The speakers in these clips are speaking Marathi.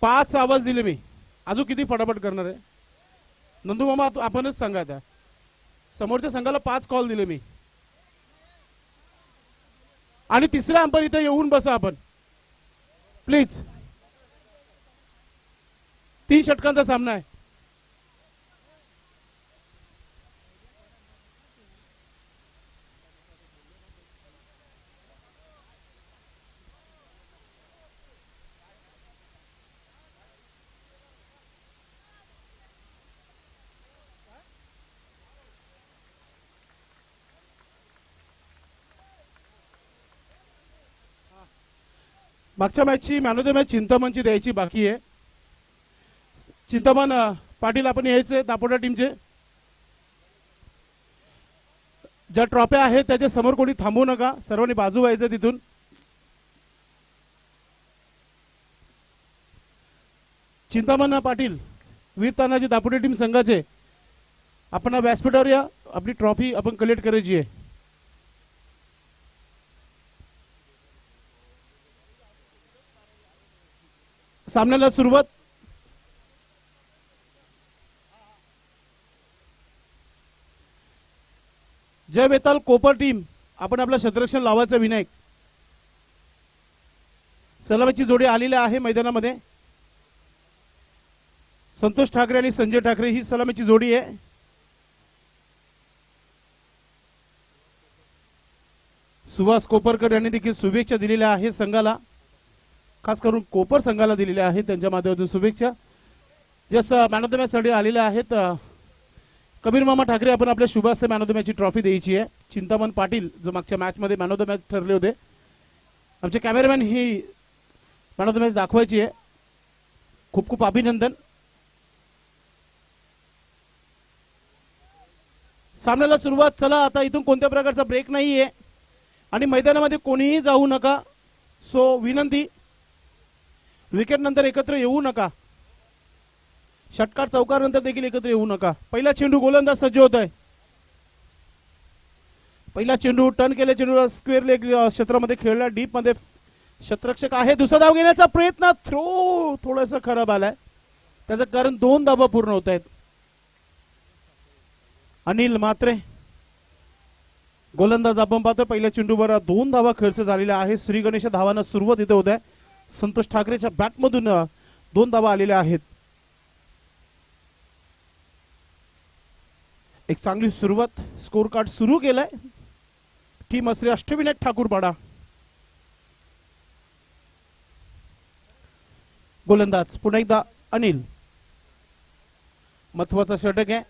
5 आवाज दिले मी, अजून किती फटाफट करणार आहे? नंदू मामा आपणच सांगा त्या समोरच्या संघाला 5 कॉल दिले मी. आणि तिसऱ्या अंपर इथे येऊन बसा आपण प्लीज. 3 षटकांचा सामना आहे. मागच्या मॅचची मॅन ऑफ द मॅच चिंतामणची द्यायची बाकी आहे. चिंतामण पाटील आपण यायचे दापोटा टीमचे. ज्या ट्रॉफ्या आहेत त्याच्या समोर कोणी थांबू नका, सर्वांनी बाजू व्हायचं तिथून. चिंतामण पाटील वीर तानाजी दापोटे टीम संघाचे आपण व्यासपीठावर या, आपली ट्रॉफी आपण कलेक्ट करायची आहे. सामन्याला सुरुवात. जय बेताल कोपर टीम आपण आपलं क्षेत्ररक्षण लावायचं. विनायक सलामीची जोडी आलेली आहे मैदानामध्ये. संतोष ठाकरे आणि संजय ठाकरे ही सलामीची जोडी आहे. सुभाष कोपरकर यांनी देखील शुभेच्छा दिलेल्या आहेत संघाला, खास करून कोपर संघाला दिलेल्या आहेत. त्यांच्या माध्यमातून शुभेच्छा. जस मॅन ऑफ द मॅच साठी आलेले आहेत कबीर मामा ठाकरे. आपण आपल्या शुभास्ते मॅन ऑफ द मॅचची ट्रॉफी द्यायची आहे. चिंतामण पाटील जो मागच्या मॅच मध्ये मॅन ऑफ द मॅच ठरले होते, आमचे cameraman he man of the match दाखवायची आहे. खूप खूप अभिनंदन. सामन्याला सुरुवात. चला आता इथून कोणत्या प्रकारचा ब्रेक नाहीये आणि मैदानामध्ये कोणीही जाऊ नका. सो विनंती, विकेट नंतर एकत्र येऊ नका. षटकार चौकार नंतर देखील एकत्र येऊ नका. पहिला चेंडू गोलंदाज सज्ज होत आहे. पहिला चेंडू टर्न केले, चेंडू स्क्वेअर लेग क्षेत्रामध्ये खेळला, डीप मध्ये क्षेत्ररक्षक आहे. दुसरा धाव घेण्याचा प्रयत्न, थ्रो थोडस खराब आलाय. त्याचं कारण 2 धावा पूर्ण होत आहेत. अनिल मात्रे गोलंदाज आपण पाहतो. पहिल्या चेंडूवर 2 धावा खर्च झालेल्या आहे. श्री गणेश धावांना सुरुवात इथे होत आहे. संतोष ठाकरेच्या बॅटमधून 2 धावा आलेल्या आहेत. एक चांगली सुरुवात. स्कोर कार्ड सुरू केलाय. टीम असले अष्टविनायक ठाकूरपाडा. गोलंदाज पुन्हा एकदा अनिल. महत्वाचा षटक आहे.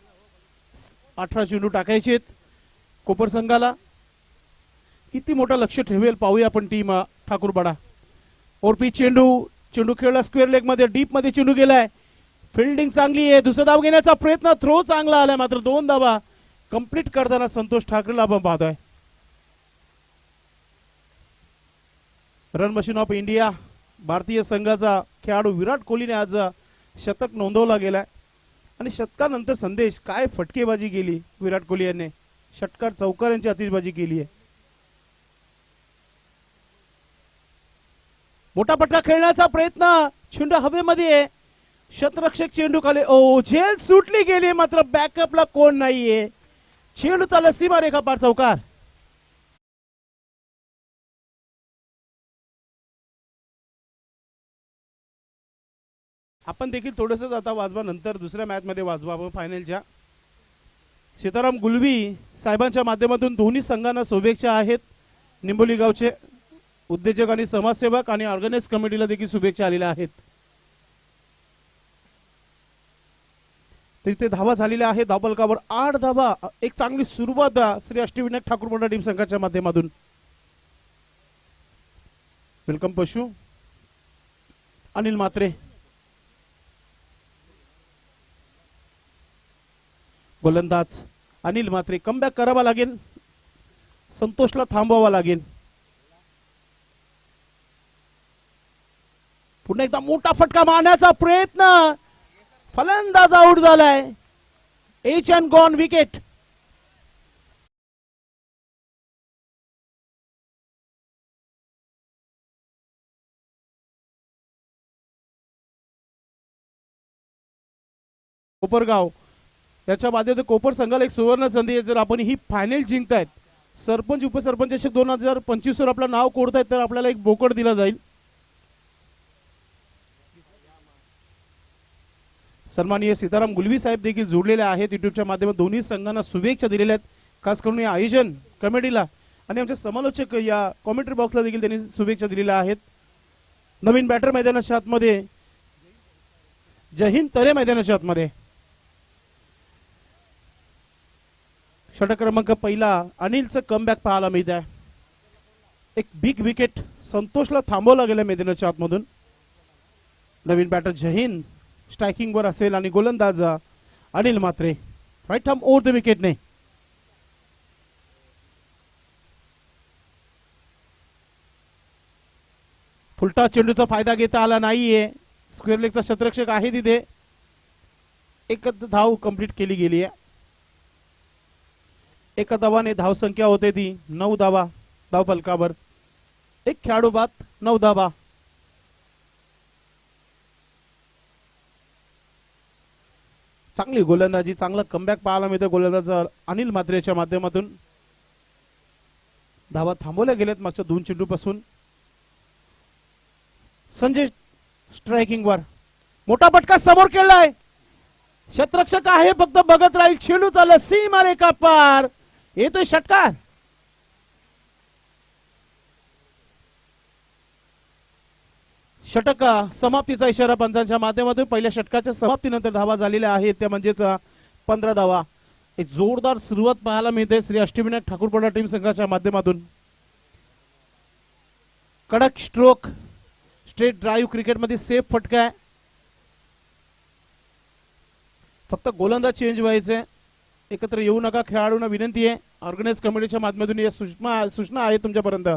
18 चेंडू टाकायचे आहेत कोपर संघाला. किती मोठा लक्ष ठेवेल पाहूया आपण टीम ठाकूरपाडा. ओरपी चेंडू, चेंडू खेळला स्क्वेअर लेग मध्ये, डीप मध्ये चेंडू गेलाय. फिल्डिंग चांगली आहे. दुसरा धाव घेण्याचा प्रयत्न, थ्रो चांगला आलाय. मात्र 2 धावा कंप्लीट करताना संतोष ठाकरेला आपण पाहतोय. रन मशीन ऑफ इंडिया भारतीय संघाचा खेळाडू विराट कोहलीने आज शतक नोंदवला गेलाय. आणि शतकानंतर संदेश, काय फटकेबाजी केली विराट कोहली यांनी. षटकार चौकार यांची आतिषबाजी केली आहे. मोठा पट्टा खेळण्याचा प्रयत्न, चेंडू हवेमध्ये आहे. क्षेत्ररक्षक चेंडू खाली, ओ झेल सुटली गेली. मात्र बॅकअपला कोण नाहीये. चेंडू त्याला सीमारेखा पार चौकार. आपण देखील थोडस आता वाजवा, नंतर दुसऱ्या मॅच मध्ये वाजवा आपण फायनलच्या. सीताराम गुलवी साहेबांच्या माध्यमातून दोन्ही संघांना शुभेच्छा आहेत. निंबोली गावचे उद्योजक आणि समाजसेवक आणि ऑर्गनाइज कमिटीला देखील शुभेच्छा आलेल्या आहेत. तिथे धावा झालेल्या आहेत. धावफलकावर 8 धावा. एक चांगली सुरुवात श्री अष्टविनायक ठाकूरपाडा टीम संघाच्या माध्यमातून. वेलकम पशु. अनिल मात्रे. गोलंदाज अनिल मात्रे. कमबॅक करावा लागेल. संतोषला थांबवावा लागेल. पुन्हा एकदा मोठा फटका मारण्याचा प्रयत्न, फलंदाज आउट झालाय. H and gone wicket. Kopargaon याच्या माध्यमातून कोपर संघाला एक सुवर्ण संधी आहे. जर आपण ही फायनल जिंकतायत, सरपंच उपसरपंच चषक 2025 वर आपलं नाव कोरतायत, तर आपल्याला एक बोकड दिला जाईल. सन्माननीय सीताराम गुलवी साहेब देखील जोडलेले आहेत युट्यूबच्या माध्यमातून. दोन्ही संघांना शुभेच्छा दिलेल्या आहेत, खास करून या आयोजन कमिटीला आणि आमचे समालोचक या कॉमेंट्री बॉक्सला देखील त्यांनी शुभेच्छा दिलेल्या आहेत. नवीन बॅटर मैदानाच्या आतमध्ये, जय हिंद तरे मैदानाच्या आतमध्ये षटक क्रमांक पहिला अनिलचं कमबॅक पाहायला मिळत आहे. एक बिग विकेट संतोषला थांबवला गेला मैदानाच्या आतमधून. नवीन बॅटर जय हिंद स्ट्रायकिंग वर असेल आणि गोलंदाज अनिल मात्रे राईट आर्म ओव्हर द विकेटने. फुलटा चेंडूचा फायदा घेता आला नाहीये. स्क्वेअर लेगचा क्षेत्ररक्षक आहे तिथे. एकच धाव कंप्लीट केली गेली आहे. एका धावाने धाव संख्या होते ती 9 धावा धाव फलकावर. एक खेळाडू बाद 9 धावा. चांगली गोलंदाजी, चांगला कमबॅक पाहायला मिळतं गोलंदाज अनिल मात्रेच्या माध्यमातून. धावा थांबवल्या गेल्यात मागच्या 2 चेंडूपासून. संजय स्ट्रायकिंग वर, मोठा फटका समोर खेळलाय. क्षेत्ररक्षक आहे, फक्त बघत राहील. चेंडू चालला सीमा रेखा पार, येतोय षटकार. षटक समाप्तीचा इशारा पंचांच्या माध्यमातून. पहिल्या षटकाच्या समाप्तीनंतर धावा झालेल्या आहेत, त्या म्हणजेच 15 धावा. एक जोरदार सुरुवात पाहायला मिळते श्री अष्टविनायक ठाकूरपडा टीम संघाच्या माध्यमातून. कडक स्ट्रोक, स्ट्रेट ड्राईव्ह क्रिकेटमध्ये सेफ फटका आहे. फक्त गोलंदाज चेंज व्हायचे, एकत्र येऊ नका. खेळाडूंना विनंती आहे, ऑर्गनाइज कमिटीच्या माध्यमातून या सूचना आहेत तुमच्यापर्यंत.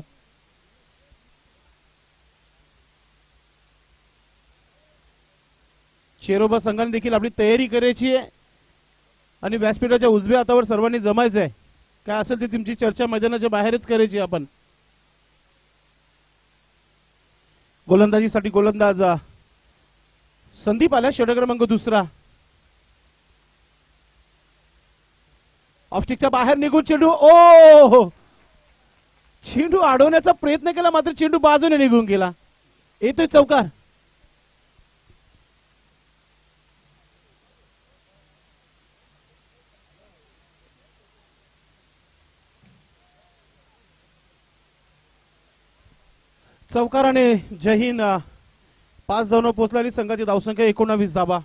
चेरोबा संघाने देखील आपली तयारी करायची आहे आणि व्यासपीठाच्या उजव्या हातावर सर्वांनी जमायचं आहे. काय असेल ते तुमची चर्चा मैदानाच्या बाहेरच करायची आपण. गोलंदाजीसाठी गोलंदाज संदीप आला, षटक क्रमांक 2. ऑफस्टिकच्या बाहेर निघून चेंडू, ओ चेंडू अडवण्याचा प्रयत्न केला, मात्र चेंडू बाजूने निघून गेला. येतोय चौकार. चौकाराने जय हिंद 5 धावांवर पोहोचलेली संघाची धावसंख्या 19 धावा.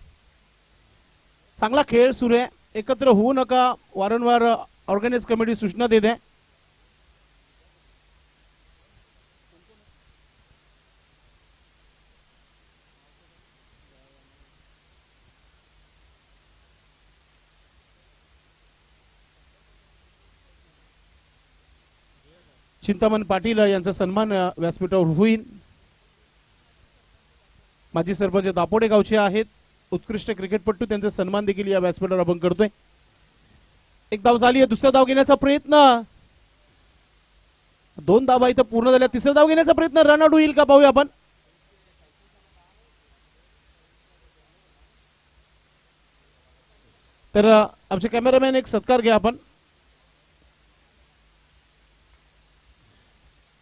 चांगला खेळ सुरू आहे. एकत्र होऊ नका, वारंवार ऑर्गनाइज कमिटी सूचना देते. चिंतामण पाटील यांचा सन्मान व्यासपीठावर होईल. माजी सरपंच दापोडे गावचे आहेत, उत्कृष्ट क्रिकेटपटू, त्यांचा सन्मान देखील या व्यासपीठावर आपण करतोय. एक धाव झाली आहे, दुसरा धाव घेण्याचा प्रयत्न. 2 धावा इथं पूर्ण झाल्या. तिसरा धाव घेण्याचा प्रयत्न, रनआउट होईल का पाहूया आपण. तर आमचे कॅमेरामॅन एक सत्कार घ्या आपण.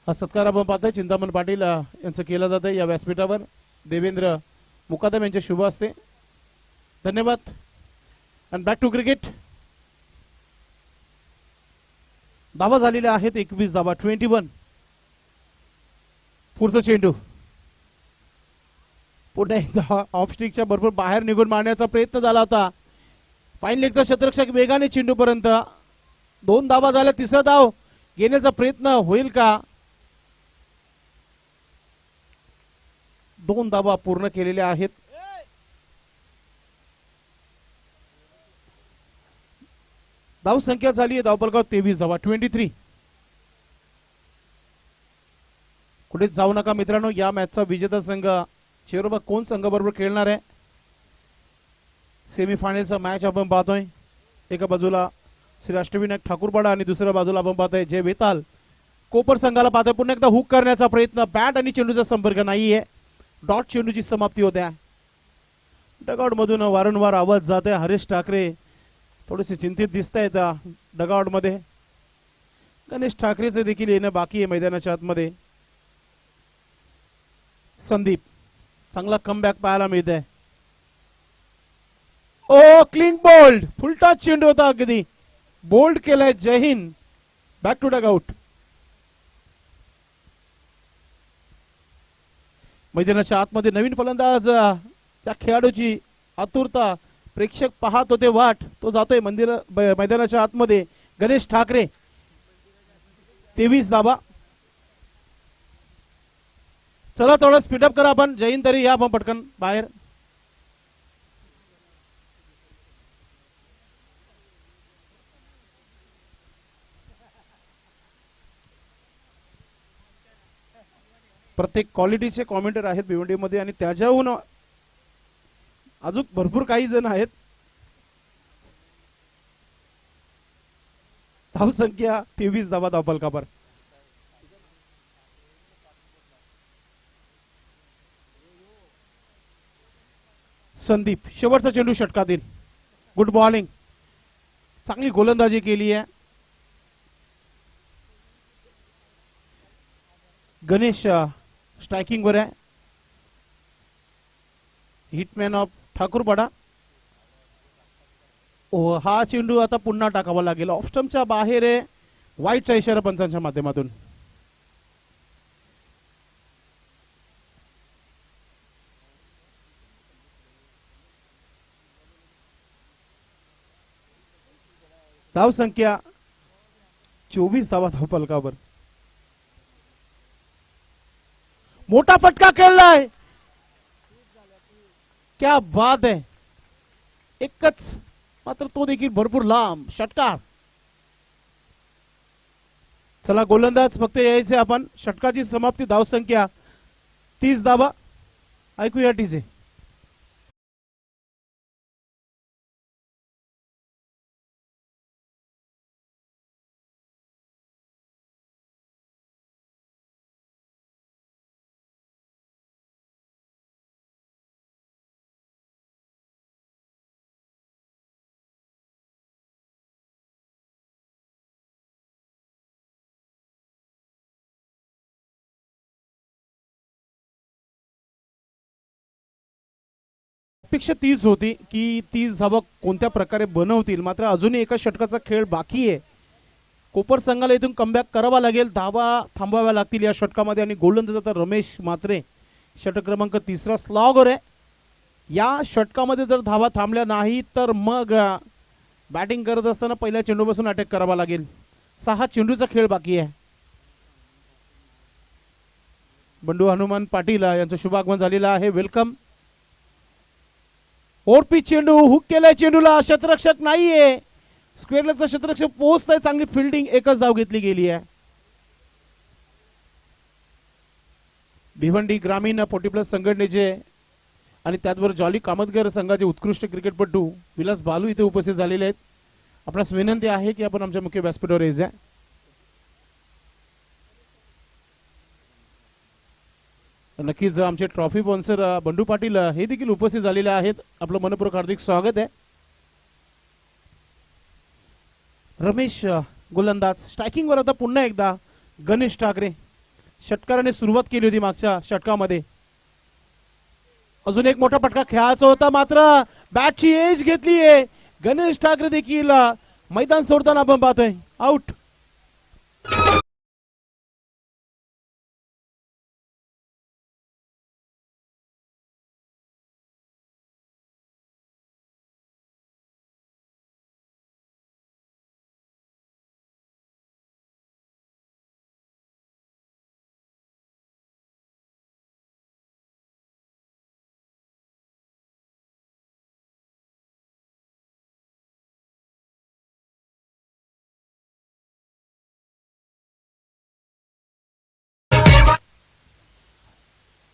हा सत्कार आपण पाहतोय चिंतामण पाटील यांचं केला जात आहे या व्यासपीठावर. देवेंद्र मुकादम यांचे शुभ असते. धन्यवाद. आणि बॅक टू क्रिकेट. धावा झालेल्या आहेत 21 धावा, 21. पुढचा चेंडू पुन्हा एकदा ऑफस्टिकच्या बरोबर बाहेर निघून मारण्याचा प्रयत्न झाला होता. फाईन लेगचा क्षेत्ररक्षक वेगाने चेंडू पर्यंत. 2 धावा झाल्या, तिसरा धाव घेण्याचा प्रयत्न होईल का. 2 धावा पूर्ण केलेल्या आहेत. धाव संख्या झाली आहे धावफलकावर 23 धावा, 23. कुठेच जाऊ नका मित्रांनो. या मॅचचा विजेता संघ चेरोबा कोण संघ बरोबर खेळणार आहे. सेमीफायनलचा मॅच आपण पाहतोय. एका बाजूला श्री अष्टविनायक ठाकूरपाडा आणि दुसऱ्या बाजूला आपण पाहतोय जय बेताल कोपर संघाला पाहतोय. पुन्हा एकदा हुक करण्याचा प्रयत्न, बॅट आणि चेंडूचा संपर्क नाहीये. डॉट चेंडूची समाप्ती होत्या. डगआउट मधून वारंवार आवाज जात आहे. हरीश ठाकरे थोडेसे चिंतित दिसत आहेत डगआउट मध्ये. गणेश ठाकरेचे देखील येणं बाकी आहे मैदानाच्या आतमध्ये. संदीप चांगला कमबॅक पाहायला मिळत आहे. ओ क्लीन बोल्ड, फुलटा चेंडू होता, अगदी बोल्ड केलाय. जय हिंद. Back to dugout. मैदानाच्या आतमध्ये नवीन फलंदाज, त्या खेळाडूची आतुरता प्रेक्षक पाहत होते वाट. तो जातोय मैदानाच्या आतमध्ये. गणेश ठाकरे 23 धावा. चला थोडं स्पीडअप करा आपण. जय हिंद. तरी या आपण पटकन बाहेर. प्रत्येक क्वालिटीचे कॉमेंटर आहेत भिवंडी मध्ये आणि त्याच्याहून अजून भरपूर काही जण आहेत. धावसंख्या 23 धावा धावफलकावर. संदीप शेवटचा चेंडू षटकातील. गुड बॉलिंग, चांगली गोलंदाजी केली आहे. गणेश स्ट्रायकिंग वर आहे. Hitman of Thakurpada. ओ हा चेंडू आता पुन्हा टाकावा लागेल. ऑफ स्टंपच्या बाहेर आहे. वाईटचा इशारा पंचांच्या माध्यमातून. धाव संख्या 24 धावा धावफलकावर. मोठा फटका खेळलाय. क्या बात आहे. एकच मात्र तो देखील भरपूर लांब षटकार. चला गोलंदाज फक्त यायचे आपण. षटकाची समाप्ती. धाव संख्या 30 धावा. ऐकूया टीचे. अपेक्षा तीच होती की 30 धावा कोणत्या प्रकारे बनवतील. मात्र अजूनही एका षटकाचा खेळ बाकी आहे. कोपर संघाला इथून कमबॅक करावा लागेल. धावा थांबवाव्या लागतील या षटकामध्ये. आणि गोलंदाज आता रमेश म्हात्रे षटक क्रमांक 3 स्लॉगर आहे. या षटकामध्ये जर धावा थांबल्या नाही तर मग बॅटिंग करत असताना पहिल्या चेंडूपासून अटॅक करावा लागेल. 6 चेंडूचा खेळ बाकी आहे. बंडू हनुमान पाटील यांचं शुभागमन झालेलं आहे. वेलकम. ओरपी चेंडू हुक केलाय. चेंडूला शतरक्षक नाहीये. स्क्वेअर लेगचा शतरक्षक पोहोचताय. चांगली फिल्डिंग. एकच धाव घेतली गेली आहे. भिवंडी ग्रामीण 40+ संघटनेचे आणि त्याचबरोबर जॉली कामतगर संघाचे उत्कृष्ट क्रिकेटपटू विलास बालू इथे उपस्थित झालेले आहेत. आपणास विनंती आहे की आपण आमच्या मुख्य व्यासपीठावर यायचं. नक्कीच आमचे ट्रॉफी स्पॉन्सर बंडू पाटील हे देखील उपस्थित झालेले आहेत. आपलं मनपूर्वक हार्दिक स्वागत आहे. रमेश गोलंदाज स्ट्रायकिंग वर. आता पुन्हा एकदा गणेश ठाकरे. षटकाराने सुरुवात केली होती मागच्या षटकामध्ये. अजून एक मोठा फटका खेळायचा होता मात्र बॅटची एज घेतली आहे. गणेश ठाकरे देखील मैदान सोडताना आपण पाहतोय. आउट.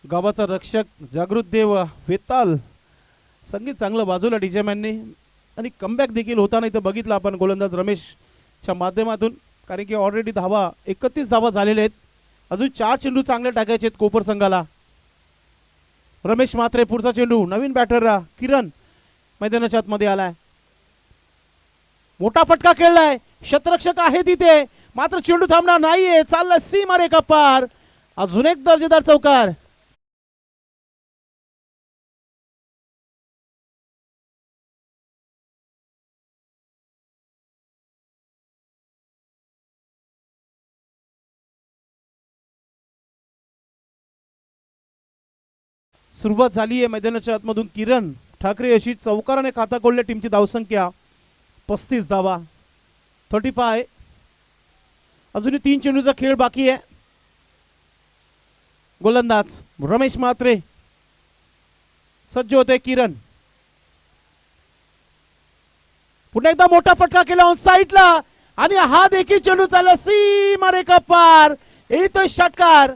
गावाचा रक्षक जागृत देव वेताल. संगीत चांगलं बाजूला डीजेमॅनने. आणि कमबॅक देखील होताना इथं बघितलं आपण गोलंदाज रमेशच्या माध्यमातून. कारण की ऑलरेडी धावा 31 धावा झालेल्या आहेत. अजून 4 चेंडू चांगले टाकायचे आहेत कोपर संघाला. रमेश म्हात्रे पुढचा चेंडू, नवीन बॅटर किरण मैदानाच्या आतमध्ये आलाय, मोठा फटका खेळलाय, शतरक्षक आहे तिथे, मात्र चेंडू थांबणार नाहीये, चाललाय सीमा रेखा पार, अजून एक दर्जेदार चौकार. सुरुवात झाली आहे मैदानाच्या आतमधून. किरण ठाकरे अशी चौकाराने खाता कोल्हे टीमची धावसंख्या 35 धावा, 35. अजूनही 3 चेंडूचा खेळ बाकी आहे. गोलंदाज रमेश म्हात्रे, सज्ज होते किरण, पुन्हा एकदा मोठा फटका केला ऑन साईडला आणि हा देखील चेंडू चालला सीमा रेखा पार, इथं षटकार.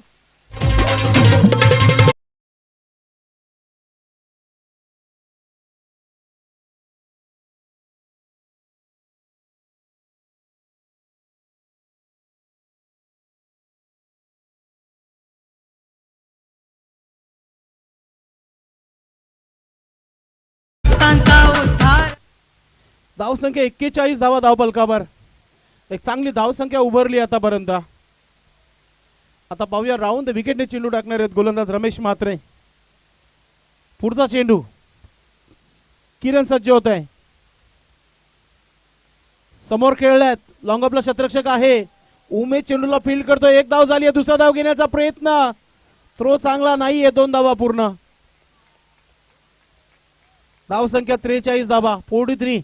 धावसंख्या 41 धावा धावपलकावर, एक चांगली धावसंख्या उभारली आतापर्यंत. आता पाहूया राऊंड विकेटने चेंडू टाकणार आहेत गोलंदाज रमेश म्हात्रे. पुढचा चेंडू, किरण सज्ज होत आहे, समोर खेळल्यात, लॉंग ऑफला शतरक्षक आहे, उमेश चेंडूला फील्ड करतोय, एक धाव झाली आहे, दुसरा धाव घेण्याचा प्रयत्न, थ्रो चांगला नाहीये, 2 धावा पूर्ण. धावसंख्या 43 धावा, 43.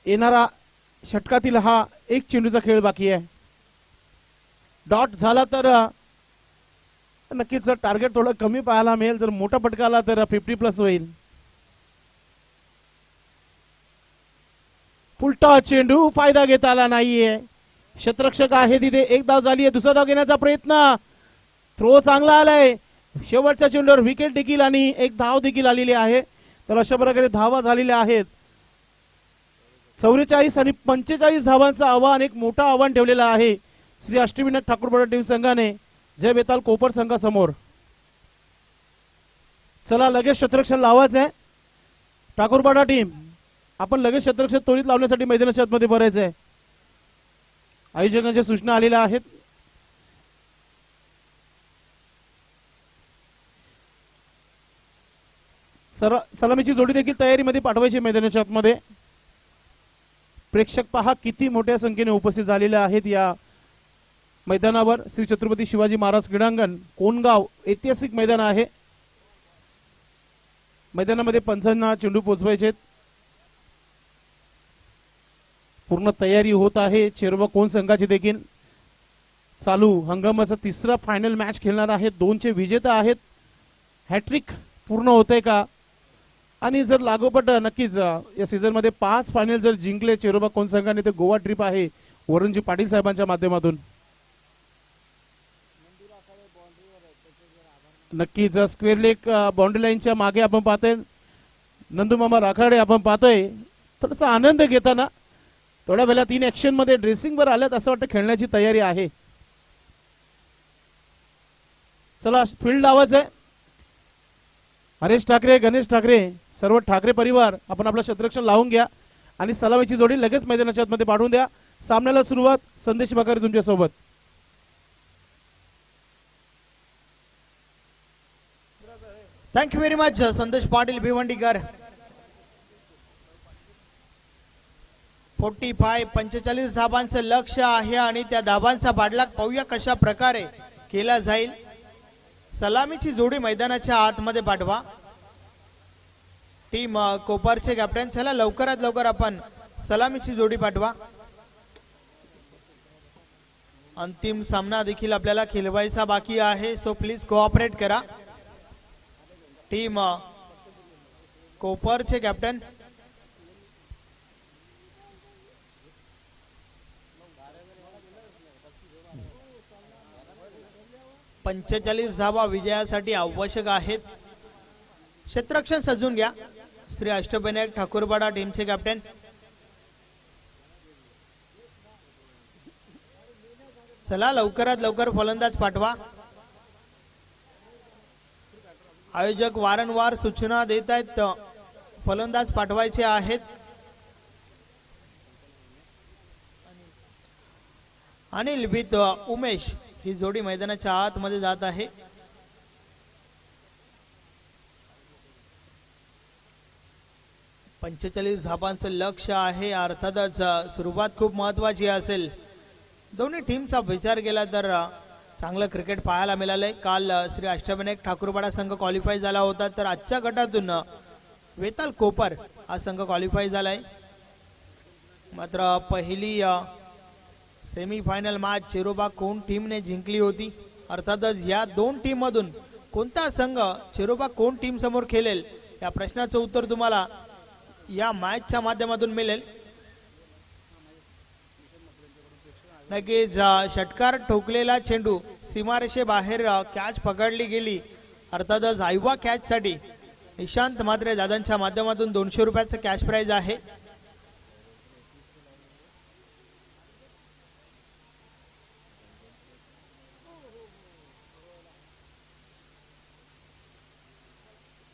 येणारा षटकातील हा एक चेंडूचा खेळ बाकी आहे. डॉट झाला तर नक्कीच टार्गेट थोडं कमी पाहायला मिळेल, जर मोठा फटका आला तर 50+ होईल. फुलटा चेंडू, फायदा घेता आला नाहीये, शतरक्षक आहे तिथे, एक धाव झाली आहे, दुसरा धाव घेण्याचा प्रयत्न, थ्रो चांगला आलाय, शेवटच्या चेंडूवर विकेट देखील आणि एक धाव देखील आलेली आहे. तर अशा प्रकारे धावा झालेल्या आहेत. 44 आणि 45 धावांचं आव्हान, एक मोठं आव्हान ठेवलेलं आहे श्री अष्टविनायक ठाकूरपाडा टीम संघाने जय बेताल कोपर संघासमोर. चला लगेच शतरक्षण लावायचं आहे. ठाकूरपाडा टीम, आपण लगेच शतरक्षण त्वरित लावण्यासाठी मैदानाच्या आतमध्ये भरायचं आहे. आयोजकांच्या सूचना आलेल्या आहेत. सलामीची जोडी देखील तयारीमध्ये पाठवायची मैदानाच्या आतमध्ये. प्रेक्षक पहा किती मोठ्या संख्येने उपस्थित झालेले आहेत या मैदानावर. श्री छत्रपती शिवाजी महाराज क्रीडांगण कोणगाव ऐतिहासिक मैदान आहे. मैदानामध्ये पंचांना चेंडू पोहोचवायचे, पूर्ण तयारी होत आहे. चेरवा कोण संघाची देखील चालू हंगामाचा तिसरा फायनल मॅच खेळणार आहेत. 2चे विजेता आहेत. हॅट्रिक पूर्ण होते का, आणि जर लागोपाठ नक्कीच या सीझन मध्ये 5 फायनल जर जिंकले चेरोबा कोण संघाने, तर गोवा ट्रिप आहे वरुणजी पाटील साहेबांच्या माध्यमातून. नक्कीच स्क्वेअर लेग बाउंड्री लाईनच्या मागे आपण पाहतोय नंदू मामा राखाडे, आपण पाहतोय थोडासा आनंद घेताना. थोड्या वेळात 3 ऍक्शन मध्ये ड्रेसिंग वर आल्यात, असं वाटतं खेळण्याची तयारी आहे. चला फील्ड लावायचं आहे. हरेश ठाकरे, गणेश ठाकरे, सर्व ठाकरे परिवार आपण आपलं शतरक्षण लावून घ्या आणि सलामीची जोडी लगेच मैदानाच्या आतमध्ये पाठवून द्या. सामन्याला सुरुवात. संदेश बकारे तुमच्या सोबत. थँक्यू व्हेरी मच संदेश पाटील भिवंडीकर. 45 धाबांचं लक्ष आहे आणि त्या धाबांचा पाठलाग पाहूया कशा प्रकारे केला जाईल. सलामीची जोडी मैदानाच्या आतमध्ये पाठवा. टीम कोपरचे कॅप्टन, चला लवकरात लवकर आपण सलामीची जोडी पाठवा. अंतिम सामना देखील आपल्याला खेळवायचा बाकी आहे, सो प्लीज कोऑपरेट करा. टीम कोपरचे कॅप्टन, पंचेचाळीस धावा विजयासाठी आवश्यक आहेत. क्षेत्ररक्षण सजून घ्या. श्री अष्टविनायक ठाकूरपाडा टीमचे कॅप्टन. चला लवकरात लवकर फलंदाज पाठवा. आयोजक वारंवार सूचना देत आहेत, फलंदाज पाठवायचे आहेत. अनिल विथ उमेश ही जोडी मैदानाच्या आतमध्ये जात आहे. पंचेचाळीस धाबांचं लक्ष आहे. अर्थातच सुरुवात खूप महत्वाची असेल. दोन्ही टीमचा विचार केला तर चांगलं क्रिकेट पाहायला मिळालंय. काल श्री अष्टविनायक ठाकूरपाडा संघ क्वालिफाय झाला होता, तर आजच्या गटातून वेताल कोपर हा संघ क्वालिफाय झालाय. मात्र पहिली सेमी फायनल मॅच चिरोबा कोण टीमने जिंकली होती. अर्थातच या दोन टीम मधून कोणता संघ चिरोबा कोण टीम समोर खेळेल या प्रश्नाचं उत्तर तुम्हाला या मॅचच्या माध्यमातून मिळेल. नक्कीच षटकार ठोकलेला चेंडू सीमारेषे बाहेर कॅच पकडली गेली. अर्थातच आयवा कॅच साठी निशांत म्हात्रे दादांच्या माध्यमातून 200 रुपयाचं कॅश प्राइज आहे.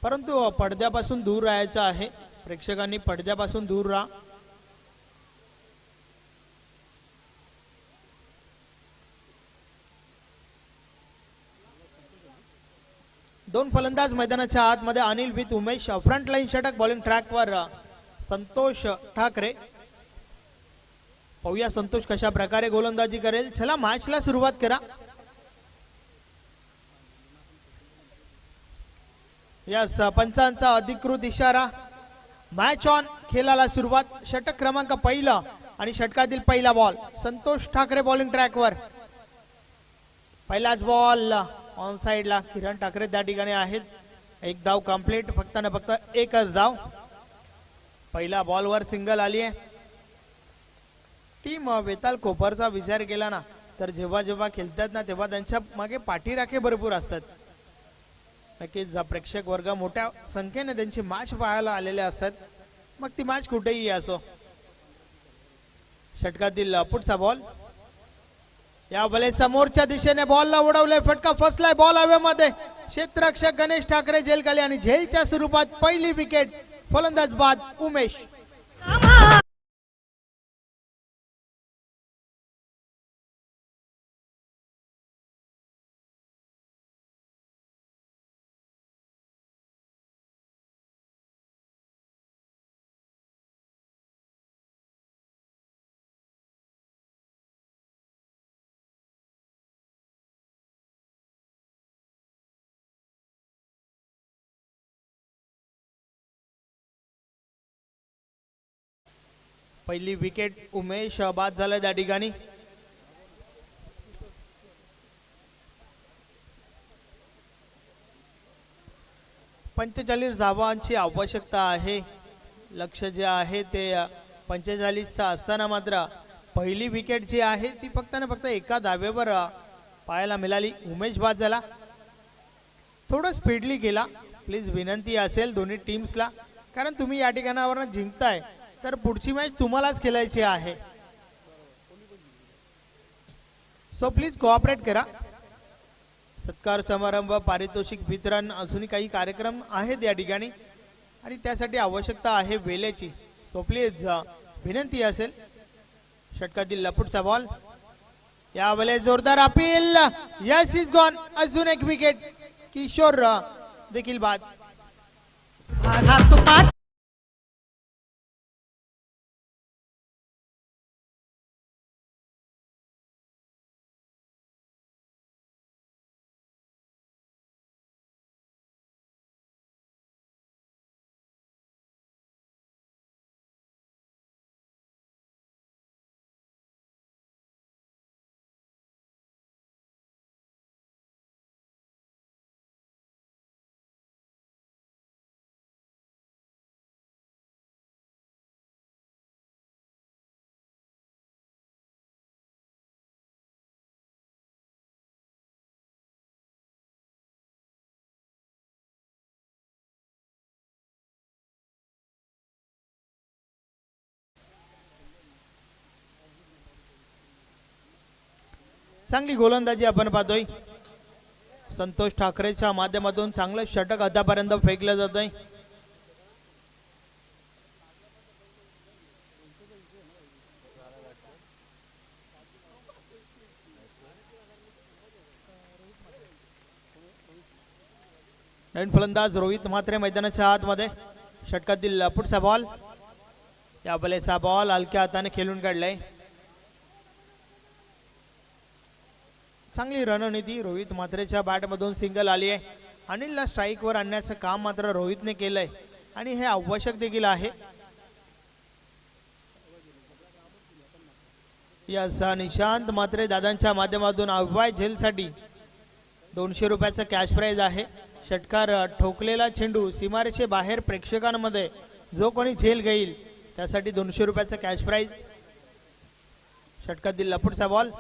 परंतु पडद्यापासून दूर राहायचं आहे. प्रेक्षकांनी पडद्यापासून दूर राहा. दोन फलंदाज मैदानाच्या आतमध्ये. Anil with Umesh. Front line षटक. बॉलिंग ट्रॅकवर संतोष ठाकरे. पाहूया संतोष कशा प्रकारे गोलंदाजी करेल. चला मॅचला सुरुवात करा. यस, पंचांचा अधिकृत इशारा. Match on. खेळाला सुरुवात. षटक क्रमांक पहिला आणि षटकातील पहिला बॉल. संतोष ठाकरे बॉलिंग ट्रॅकवर. पहिलाच बॉल ऑन साइडला. किरण ठाकरे त्या ठिकाणी आहेत. एक धाव कंप्लीट. फक्त ना फक्त एकच धाव. पहिला बॉलवर सिंगल आली आहे. टीम वेताल कोपरचा विचार केला ना तर जेव्हा जेव्हा खेळतात ना तेव्हा त्यांच्या मागे पाठीराखे भरपूर असतात. नक्कीच प्रेक्षक वर्ग मोठ्या संख्येने त्यांची मॅच पाहायला आलेले असतात, मग ती मॅच कुठेही असो. षटकातील पुढचा बॉल. या वेळेस समोरच्या दिशेने बॉलला उडवले. फटका फसलाय. बॉल हवेमध्ये. क्षेत्ररक्षक गणेश ठाकरे झेलखाली आणि झेलच्या स्वरूपात पहिली विकेट. फलंदाज बाद उमेश. पहिली विकेट उमेश बाद झाला त्या ठिकाणी. पंचेचाळीस धावांची आवश्यकता आहे. लक्ष जे आहे ते 45 असताना मात्र पहिली विकेट जी आहे ती फक्त ना फक्त एका धावेवर पाहायला मिळाली. उमेश बाद झाला. थोडं स्पीडली गेला. प्लीज विनंती असेल दोन्ही टीम्सला, कारण तुम्ही या ठिकाणावर जिंकताय तर पुढची मॅच तुम्हालाच खेळायची आहे. सो प्लीज कोऑपरेट करा. सत्कार समारंभ, पारितोषिक वितरण, अजूनही काही कार्यक्रम आहेत या ठिकाणी आणि त्यासाठी आवश्यकता आहे वेळेची. सो प्लीज विनंती असेल. षटकातील लपुटचा बॉल. यावेळेस जोरदार अपील. Yes, is gone. अजून एक विकेट. किशोर देखील बाद. चांगली गोलंदाजी आपण पाहतोय. संतोष ठाकरेच्या माध्यमातून चांगलं षटक आतापर्यंत फेकलं जात आहे. नवीन फलंदाज रोहित म्हात्रे मैदानाच्या आतमध्ये. षटकातील पुढचा बॉल, या बलेचा बॉल हलक्या हाताने खेळून काढलाय. चांगली रणनीती रोहित म्हात्रेच्या बॅटमधून सिंगल आली आहे. अनिलला स्ट्राईकवर आणण्याचं काम मात्र रोहितने केलंय आणि हे आवश्यक देखील आहे. याचा निशांत म्हात्रे दादांच्या माध्यमातून अव्वय झेलसाठी 200 रुपयाचा कॅश प्राइज आहे. षटकार ठोकलेला चेंडू सीमारेषे बाहेर प्रेक्षकांमध्ये जो कोणी झेल घेईल त्यासाठी 200 रुपयाचा कॅश प्राइज. षटकातील पुढचा बॉल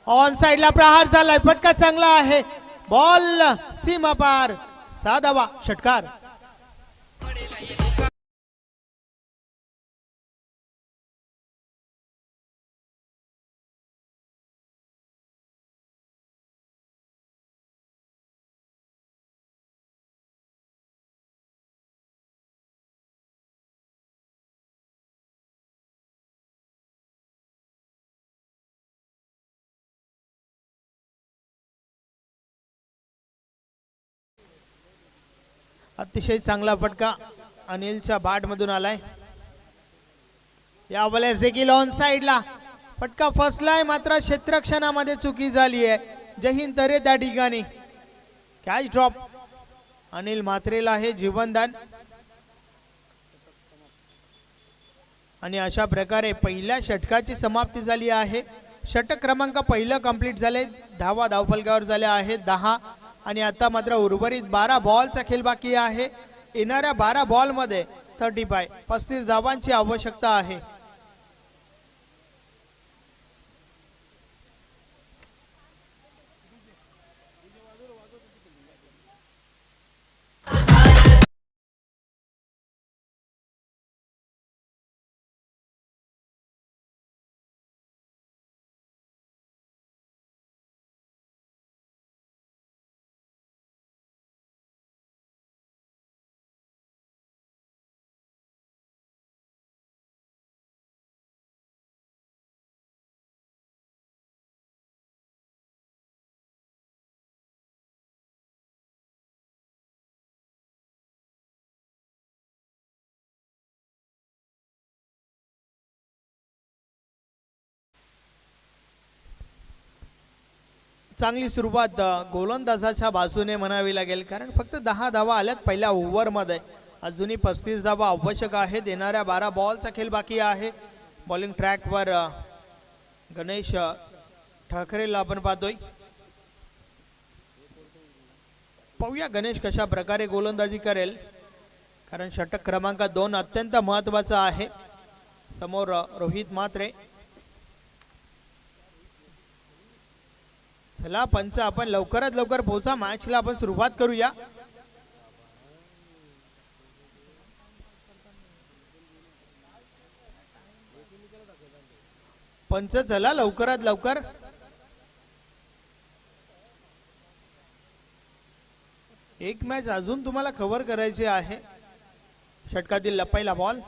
ऑन साइडला प्रहार झालाय. फटका चांगला आहे. बॉल सीमा पार, 6 धावा. षटकार. अतिशय चांगला फटका अनिलच्या बॅट मधून आलाय. या वेळेस देखील ऑन साइडला फटका फसलाय, मात्र क्षेत्ररक्षणामध्ये चुकी झाली आहे. जयहिंद तरे त्या ठिकाणी कॅच ड्रॉप. अनिल म्हात्रेला हे जीवनदान. आणि अशा प्रकारे पहिल्या षटकाची समाप्ती झाली आहे. षटक क्रमांक पहिलं कंप्लीट झाले. धावा धावफलकावर झाल्या आहेत 10 आणि आता मात्र उर्वरित 12 बॉलचा खेळ बाकी आहे. येणाऱ्या 12 बॉल मध्ये 35 धावांची आवश्यकता आहे. चांगली सुरुवात गोलंदाजाच्या बाजूने म्हणावी लागेल, कारण फक्त 10 धावा आल्यात पहिल्या ओव्हरमध्ये. अजूनही 35 धावा आवश्यक आहेत. येणाऱ्या 12 बॉलचा खेळ बाकी आहे. बॉलिंग ट्रॅकवर गणेश ठाकरेला आपण पाहतोय. पाहूया गणेश कशा प्रकारे गोलंदाजी करेल, कारण षटक क्रमांक 2 अत्यंत महत्वाचा आहे. समोर रोहित म्हात्रे. चला पंच, आपण लवकरात लवकर पोहोचा. मॅचला आपण सुरुवात करूया. पंच चला लवकरात लवकर. एक मॅच अजून तुम्हाला कव्हर करायची आहे. षटकातील पहिला बॉल,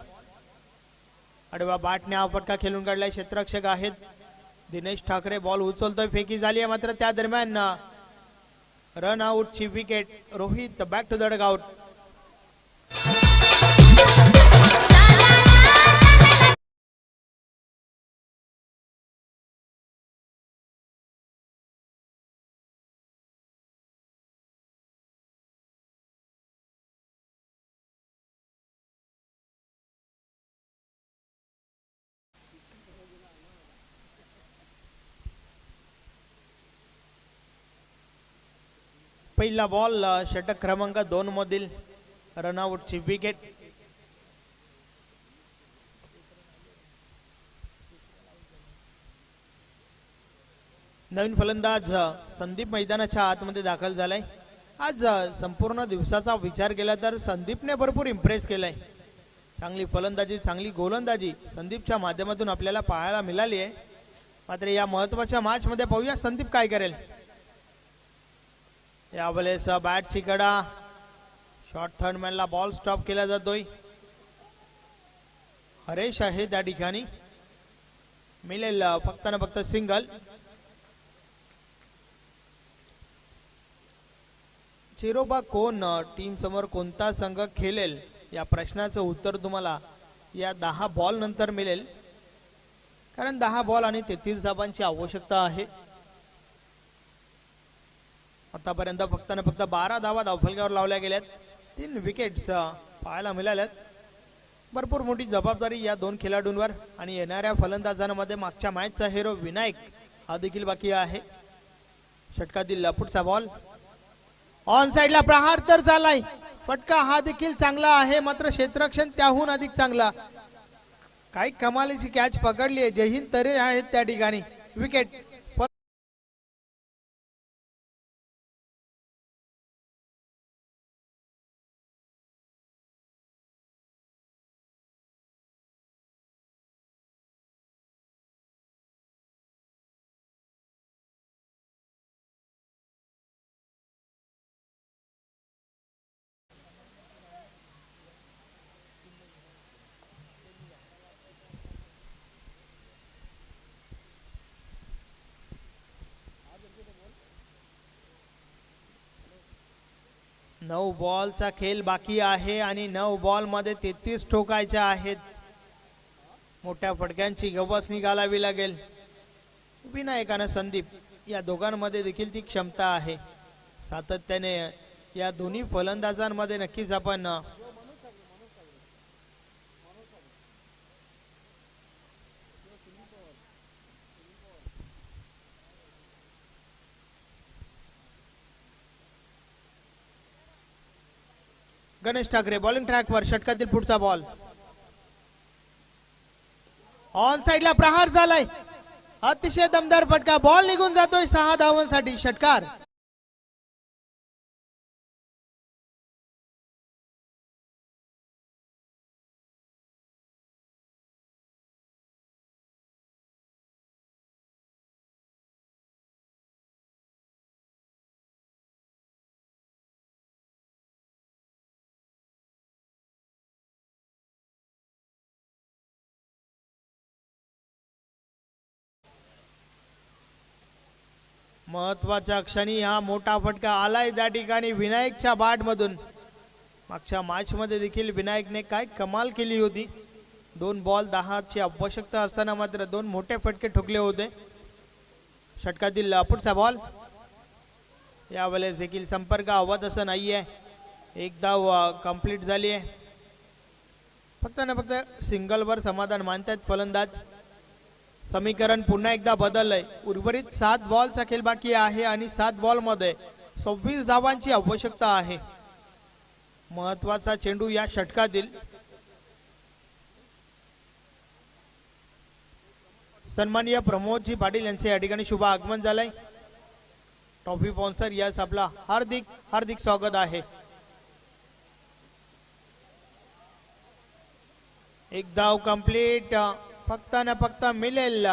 आडवा बॅटने हा फटका खेळून काढलाय. क्षेत्ररक्षक आहेत दिनेश ठाकरे. बॉल उचलतोय, फेकी झाली आहे, मात्र त्या दरम्यान रन आउटची wicket. Rohit back to the dugout. पहिला बॉल षटक क्रमांक 2 मधील रनआउटची विकेट. नवीन फलंदाज संदीप मैदानाच्या आतमध्ये दाखल झालाय. आज संपूर्ण दिवसाचा विचार केला तर संदीपने भरपूर इम्प्रेस केलाय. चांगली फलंदाजी, चांगली गोलंदाजी संदीपच्या माध्यमातून आपल्याला पाहायला मिळाली आहे. मात्र या महत्वाच्या मॅच मध्ये पाहूया संदीप काय करेल. यावेळेस बॅटची कडा, शॉर्ट थर्ड मॅनला बॉल स्टॉप केला जातोय. हरेश आहे त्या ठिकाणी, मिळेल फक्त ना फक्त सिंगल. चिरोबा कोण टीम समोर कोणता संघ खेळेल या प्रश्नाचं उत्तर तुम्हाला या 10 बॉल नंतर मिळेल, कारण 10 बॉल आणि 33 धावांची आवश्यकता आहे. आतापर्यंत फक्त ना फक्त 12 धावा धावफलकावर लावल्या गेल्यात, 3 विकेट्स पाहायला मिळाल्यात. भरपूर मोठी जबाबदारी या 2 खेळाडूंवर आणि येणाऱ्या फलंदाजांमध्ये मागच्या मॅचचा हिरो विनायक हा देखील बाकी आहे. षटकातील पुढचा बॉल ऑन साइडला प्रहार तर झालाय, फटका हा देखील चांगला आहे, मात्र क्षेत्ररक्षण त्याहून अधिक चांगला. काही कमालीची कॅच पकडली आहे. जयहिंद तरे आहेत त्या ठिकाणी. विकेट. नऊ बॉलचा खेळ बाकी आहे आणि 9 बॉल मध्ये 33 ठोकायच्या आहेत. मोठ्या फटक्यांची गवसणी घालावी लागेल. विनायक आणि संदीप या दोघांमध्ये देखील ती क्षमता आहे. सातत्याने या दोन्ही फलंदाजांमध्ये नक्कीच आपण गणेश ठाकरे बॉलिंग ट्रॅकवर. षटकातील पुढचा बॉल ऑन साइडला प्रहार झालाय, अतिशय दमदार फटका, बॉल निघून जातोय 6 धावांसाठी. षटकार. महत्वाच्या क्षणी हा मोठा फटका आलाय त्या ठिकाणी विनायकच्या बॅट मधून. मागच्या मॅच मध्ये देखील विनायकने काय कमाल केली होती. 2 बॉल 10 ची आवश्यकता असताना मात्र 2 मोठे फटके ठोकले होते. षटकातील पुढचा बॉल यावेळेस देखील संपर्क हवत असं नाहीये. 1 धाव कंप्लीट झाली आहे. फक्त ना फक्त सिंगल वर समाधान मानतात फलंदाज. समीकरण पुन्हा एकदा बदललंय. उर्वरित 7 बॉलचा खेळ बाकी आहे आणि 7 बॉल मध्ये 26 धावांची आवश्यकता आहे. महत्वाचा चेंडू या षटकातील. सन्माननीय प्रमोदजी पाटील यांचे या ठिकाणी शुभ आगमन झालंय. ट्रॉफी स्पॉन्सर यास आपला हार्दिक हार्दिक स्वागत आहे. 1 धाव कंप्लीट. फक्त ना फक्त मिळेल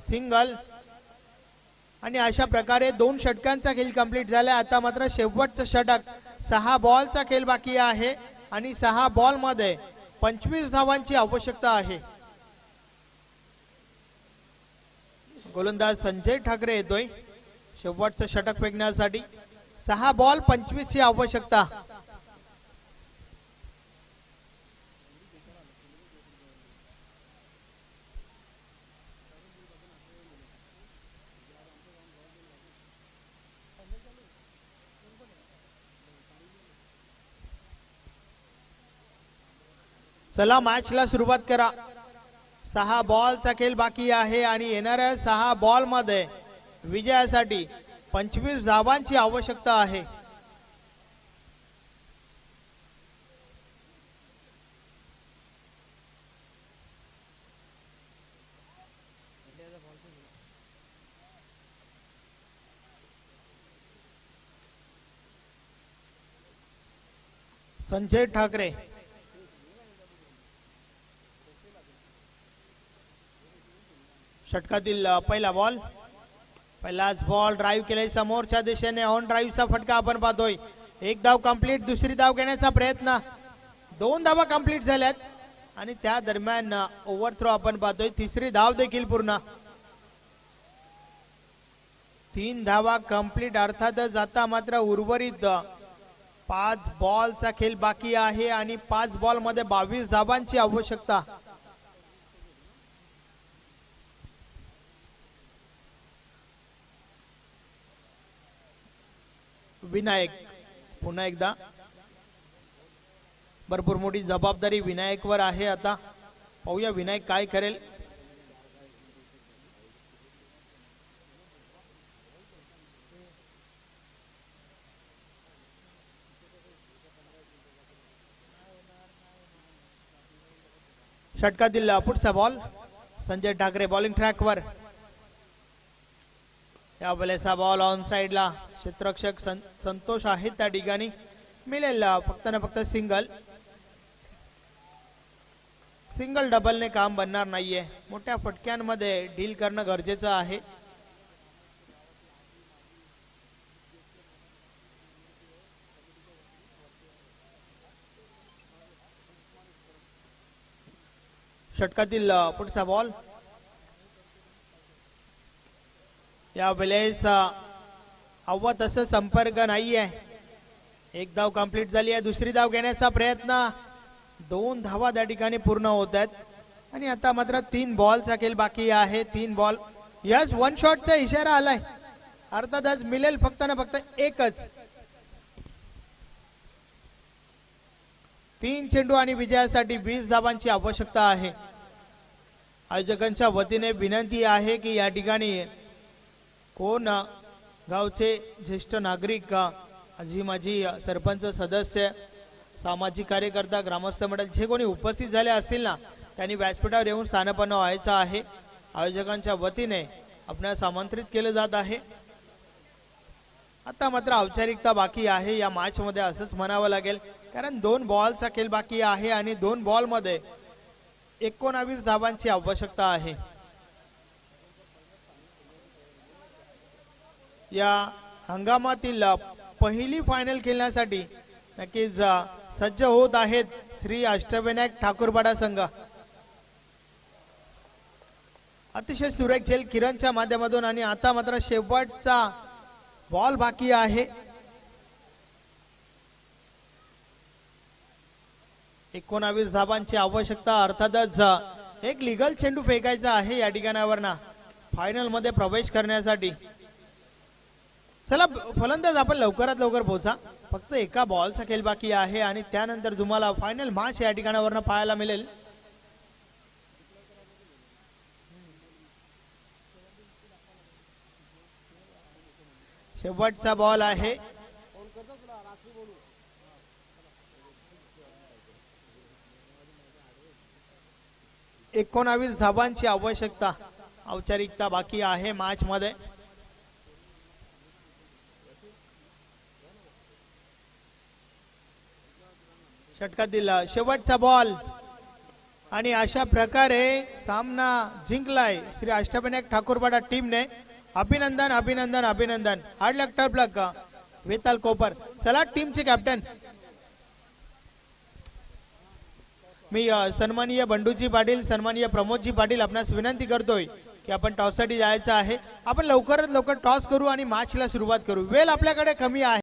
सिंगल आणि अशा प्रकारे 2 षटकांचा खेळ कंप्लीट झाला. आता मात्र शेवटचं षटक. 6 बॉलचा खेळ बाकी आहे आणि 6 बॉल मध्ये 25 धावांची आवश्यकता आहे. गोलंदाज संजय ठाकरे येतोय शेवटचं षटक फेकण्यासाठी. 6 बॉल 25 ची आवश्यकता. चला मॅचला सुरुवात करा. 6 बॉलचा खेळ बाकी आहे आणि येणाऱ्या 6 बॉल मध्ये विजयासाठी 25 धावांची आवश्यकता आहे. संजय ठाकरे षटकातील पहिला बॉल पहिलाच बॉल ड्राईव्ह केलाय समोरच्या दिशेने ऑन ड्राईव्हचा फटका आपण पाहतोय. एक धाव कंप्लीट, दुसरी धाव घेण्याचा प्रयत्न, 2 धावा कंप्लीट झाल्यात आणि त्या दरम्यान ओव्हरथ्रो आपण पाहतोय. तिसरी धाव देखील पूर्ण, 3 धावा कंप्लीट. अर्थातच आता मात्र उर्वरित 5 बॉलचा खेळ बाकी आहे आणि 5 बॉल मध्ये 22 धावांची आवश्यकता. विनायक पुन्हा एकदा, भरपूर मोठी जबाबदारी विनायकवर आहे. आता पाहूया विनायक काय करेल. षटकातील पुढचा बॉल, संजय ठाकरे बॉलिंग ट्रॅकवर. या वेळेचा बॉल ऑन साइडला, क्षेत्ररक्षक संतोष आहेत त्या ठिकाणी, मिळेल फक्त ना फक्त सिंगल. सिंगल डबलने काम बनणार नाहीये, मोठ्या फटक्यांमध्ये डील करणं गरजेचं आहे. षटकातील पुढचा बॉल, या वेळेस अव्वा तसं संपर्क नाहीये. एक धाव कंप्लीट झाली आहे, दुसरी धाव घेण्याचा प्रयत्न, 2 धावा त्या ठिकाणी पूर्ण होत आहेत आणि आता मात्र 3 बॉलचा खेळ बाकी आहे. 3 बॉल, यस 1 शॉटचा इशारा आलाय. अर्थातच मिळेल फक्त ना फक्त एकच. 3 चेंडू आणि विजयासाठी 20 धावांची आवश्यकता आहे. आयोजकांच्या वतीने विनंती आहे की या ठिकाणी कोण गावचे ज्येष्ठ नागरिक, आजी माजी सरपंच सदस्य, सामाजिक कार्यकर्ता, ग्रामस्थ मंडळ जे कोणी उपस्थित झाले असतील ना, त्यांनी व्यासपीठावर येऊन स्थानपन्न व्हायचं आहे. आयोजकांच्या वतीने आपणास आमंत्रित केलं जात आहे. आता मात्र औपचारिकता बाकी आहे या मॅच मध्ये असंच म्हणावं लागेल, कारण 2 बॉलचा खेळ बाकी आहे आणि 2 बॉल मध्ये 19 धावांची आवश्यकता आहे. या हंगामातील पहिली फायनल खेळण्यासाठी नक्कीच सज्ज होत आहेत श्री अष्टविनायक ठाकूरपाडा संघ. अतिशय सुरेख खेळ किरणच्या माध्यमातून आणि आता मात्र शेवटचा बॉल बाकी आहे. 19 धावांची आवश्यकता. अर्थातच एक लिगल चेंडू फेकायचा आहे या ठिकाणावर ना फायनल मध्ये प्रवेश करण्यासाठी. चला फलंदाज आपण लवकरात लवकर पोहोचा, फक्त एका बॉलचा खेळ बाकी आहे आणि त्यानंतर तुम्हाला फायनल मॅच या ठिकाणावर पाहायला मिळेल. शेवटचा बॉल आहे. एकोणावीस धावांची आवश्यकता. औपचारिकता बाकी आहे मॅच मध्ये. षटकातील शेवटचा बॉल आणि अशा प्रकारे सामना जिंकलाय श्री अष्टविनायक ठाकूरपाडा टीमने. अभिनंदन अभिनंदन अभिनंदन. हार्ड लक टफ लक वेताल कोपर. चला टीमचे कॅप्टन मी सन्माननीय बंडूजी पाटील, सन्माननीय प्रमोदजी पाटील आपणास विनंती करतोय की आपण टॉस साठी जायचं आहे. आपण लवकरात लवकर टॉस करू आणि मॅचला सुरुवात करू. वेळ आपल्याकडे कमी आहे.